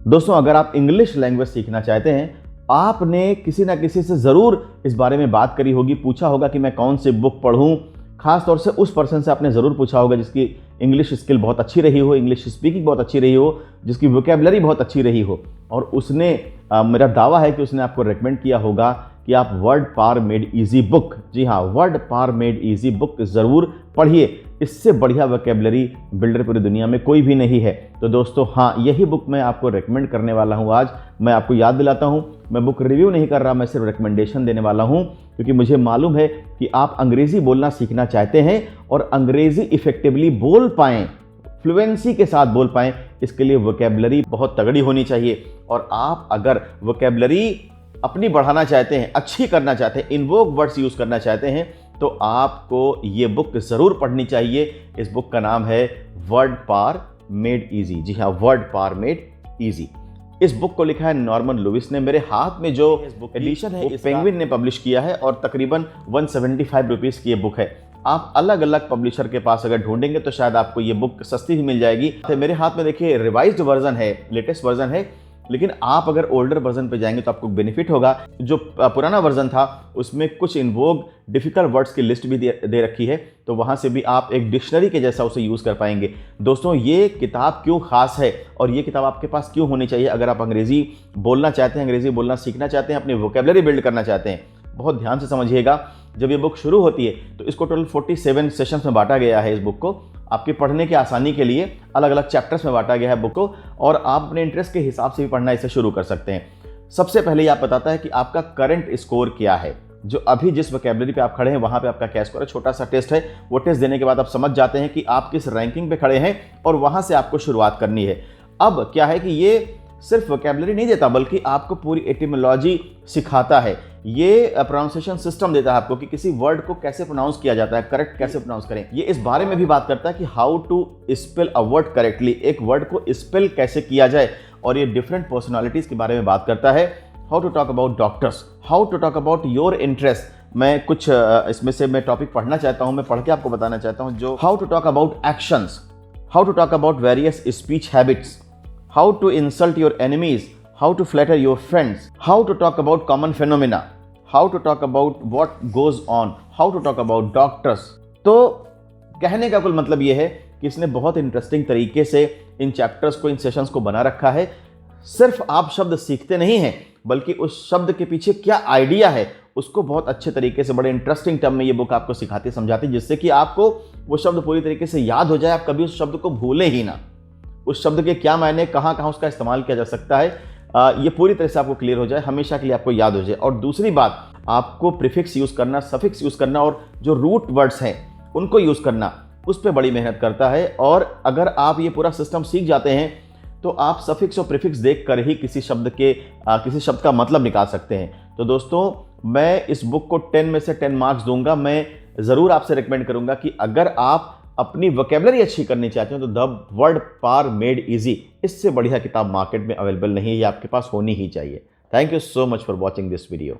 दोस्तों, अगर आप इंग्लिश लैंग्वेज सीखना चाहते हैं, आपने किसी ना किसी से ज़रूर इस बारे में बात करी होगी, पूछा होगा कि मैं कौन सी बुक पढ़ूं। खास तौर से उस पर्सन से आपने ज़रूर पूछा होगा जिसकी इंग्लिश स्किल बहुत अच्छी रही हो, इंग्लिश स्पीकिंग बहुत अच्छी रही हो, जिसकी वोकैबुलरी बहुत अच्छी रही हो, और उसने मेरा दावा है कि उसने आपको रेकमेंड किया होगा कि आप Word Power Made Easy book, जी हाँ, Word Power Made Easy book ज़रूर पढ़िए। इससे बढ़िया वोकैबुलरी बिल्डर पूरी दुनिया में कोई भी नहीं है। तो दोस्तों, हाँ, यही बुक मैं आपको रेकमेंड करने वाला हूँ। आज मैं आपको याद दिलाता हूँ, मैं बुक रिव्यू नहीं कर रहा, मैं सिर्फ रिकमेंडेशन देने वाला हूँ, क्योंकि मुझे मालूम है कि आप अंग्रेज़ी बोलना सीखना चाहते हैं और अंग्रेज़ी इफेक्टिवली बोल पाएँ, फ्लुएंसी के साथ बोल पाएँ। इसके लिए वोकैबुलरी बहुत तगड़ी होनी चाहिए। और आप अगर वोकैबुलरी अपनी बढ़ाना चाहते हैं, अच्छी करना चाहते हैं, इन्वोक वर्ड्स यूज़ करना चाहते हैं, तो आपको ये बुक ज़रूर पढ़नी चाहिए। इस बुक का नाम है वर्ड पावर मेड इजी। जी हाँ, वर्ड पावर मेड इजी। इस बुक को लिखा है नॉर्मन लुइस ने। मेरे हाथ में जो इस बुक एडिशन है, पेंगुइन ने पब्लिश किया है और तकरीबन 175 रुपीज़ की ये बुक है। आप अलग अलग पब्लिशर के पास अगर ढूंढेंगे तो शायद आपको ये बुक सस्ती भी मिल जाएगी। मेरे हाथ में देखिए रिवाइज्ड वर्जन है, लेटेस्ट वर्जन है, लेकिन आप अगर ओल्डर वर्जन पे जाएंगे तो आपको बेनिफिट होगा। जो पुराना वर्जन था उसमें कुछ इन्वोग डिफिकल्ट वर्ड्स की लिस्ट भी दे रखी है, तो वहाँ से भी आप एक डिक्शनरी के जैसा उसे यूज़ कर पाएंगे। दोस्तों, ये किताब क्यों ख़ास है और ये किताब आपके पास क्यों होनी चाहिए अगर आप अंग्रेज़ी बोलना चाहते हैं, अंग्रेज़ी बोलना सीखना चाहते हैं, अपनी वोकैबुलरी बिल्ड करना चाहते हैं। बहुत ध्यान से समझिएगा। जब ये बुक शुरू होती है तो इसको टोटल 47 सेशंस में बांटा गया है। इस बुक को आपके पढ़ने की आसानी के लिए अलग अलग चैप्टर्स में बांटा गया है बुक को, और आप अपने इंटरेस्ट के हिसाब से भी पढ़ना इसे शुरू कर सकते हैं। सबसे पहले ये आप बताता है कि आपका करंट स्कोर क्या है, जो अभी जिस वोकैबुलरी पे आप खड़े हैं वहाँ पे आपका क्या स्कोर है। छोटा सा टेस्ट है, वो टेस्ट देने के बाद आप समझ जाते हैं कि आप किस रैंकिंग पे खड़े हैं और वहाँ से आपको शुरुआत करनी है। अब क्या है कि ये सिर्फ वोकैबुलरी नहीं देता, बल्कि आपको पूरी एटिमोलॉजी सिखाता है। ये प्रोनाउंसिएशन सिस्टम देता है आपको कि किसी वर्ड को कैसे प्रोनाउंस किया जाता है, करेक्ट कैसे प्रोनाउंस करें। ये इस बारे में भी बात करता है कि how to spell a word correctly, एक वर्ड को स्पेल कैसे किया जाए। और ये डिफरेंट पर्सनालिटीज़ के बारे में बात करता है। How to talk about doctors, how to talk about your interest. मैं कुछ इसमें से मैं टॉपिक पढ़ना चाहता हूँ, मैं पढ़ के आपको बताना चाहता हूँ। जो how to talk about actions, how to talk about various speech habits, how to insult your enemies, how to flatter your friends, how to talk about common phenomena, how to talk about what goes on, how to talk about doctors। तो कहने का कुल मतलब ये है कि इसने बहुत इंटरेस्टिंग तरीके से इन चैप्टर्स को, इन सेशंस को बना रखा है। सिर्फ आप शब्द सीखते नहीं हैं, बल्कि उस शब्द के पीछे क्या आइडिया है उसको बहुत अच्छे तरीके से, बड़े इंटरेस्टिंग टर्म में ये बुक आपको सिखाती समझाती, जिससे कि आपको वो शब्द पूरी तरीके से याद हो जाए, आप कभी उस शब्द को भूलें ही ना। उस शब्द के क्या मायने, कहाँ कहाँ उसका इस्तेमाल किया जा सकता है, ये पूरी तरह से आपको क्लियर हो जाए, हमेशा के लिए आपको याद हो जाए। और दूसरी बात, आपको प्रीफिक्स यूज़ करना, सफिक्स यूज़ करना और जो रूट वर्ड्स हैं उनको यूज़ करना, उस पर बड़ी मेहनत करता है। और अगर आप ये पूरा सिस्टम सीख जाते हैं तो आप सफिक्स और प्रीफिक्स देख कर ही किसी शब्द का मतलब निकाल सकते हैं। तो दोस्तों, मैं इस बुक को 10 में से 10 मार्क्स दूंगा। मैं ज़रूर आपसे रिकमेंड करूंगा कि अगर आप अपनी वोकैबुलरी अच्छी करनी चाहते हो तो the word Power Made easy, इससे बढ़िया किताब मार्केट में अवेलेबल नहीं है, ये आपके पास होनी ही चाहिए। Thank you so much for watching this video.